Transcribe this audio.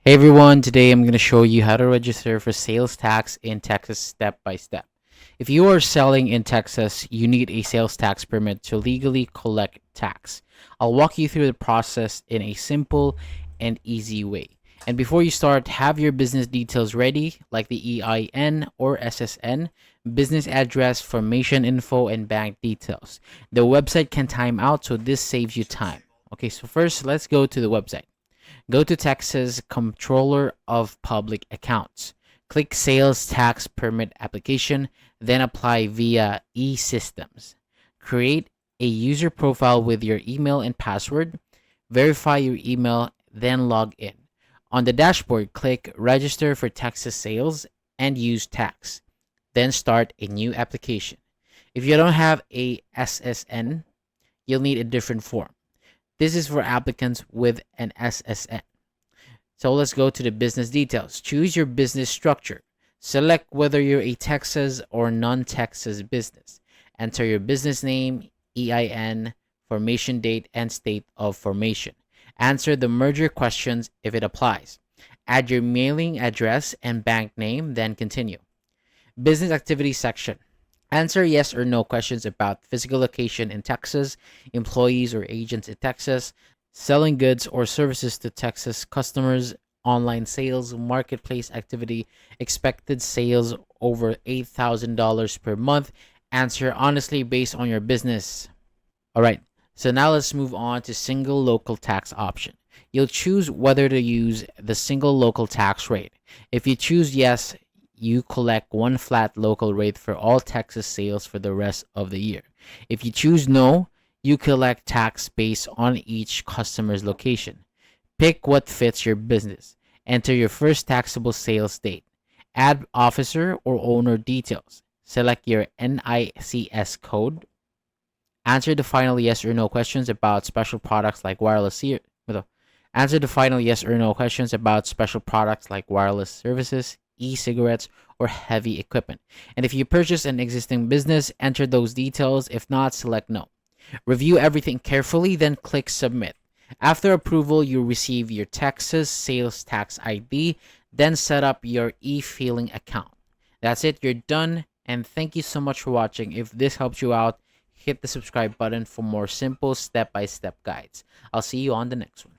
Hey everyone, today I'm going to show you how to register for sales tax in Texas step by step. If you are selling in Texas, you need a sales tax permit to legally collect tax. I'll walk you through the process in a simple and easy way. And before you start, have your business details ready, like the EIN or SSN, business address, formation info, and bank details. The website can time out, so this saves you time. Okay, so first let's go to the website. Go to Texas Comptroller of Public Accounts. Click Sales Tax Permit Application, then apply via eSystems. Create a user profile with your email and password. Verify your email, then log in. On the dashboard, click Register for Texas Sales and use tax. Then start a new application. If you don't have a SSN, you'll need a different form. This is for applicants with an SSN. So let's go to the business details. Choose your business structure. Select whether you're a Texas or non-Texas business. Enter your business name, EIN, formation date, and state of formation. Answer the merger questions if it applies. Add your mailing address and bank name, then continue. Business activity section. Answer yes or no questions about physical location in Texas, employees or agents in Texas, selling goods or services to Texas customers, online sales, marketplace activity, expected sales over $8,000 per month. Answer honestly based on your business. All right, so now let's move on to single local tax option. You'll choose whether to use the single local tax rate. If you choose yes, you collect one flat local rate for all Texas sales for the rest of the year. If you choose no, you collect tax based on each customer's location. Pick what fits your business. Enter your first taxable sales date. Add officer or owner details. Select your NICS code. Answer the final yes or no questions about special products like wireless Answer the final yes or no questions about special products like wireless services, e-cigarettes, or heavy equipment. And if you purchase an existing business, enter those details. If not, select no. Review everything carefully, then click submit. After approval, you receive your Texas sales tax ID, then set up your e-filing account. That's it, you're done, and thank you so much for watching. If this helped you out, hit the subscribe button for more simple step-by-step guides. I'll see you on the next one.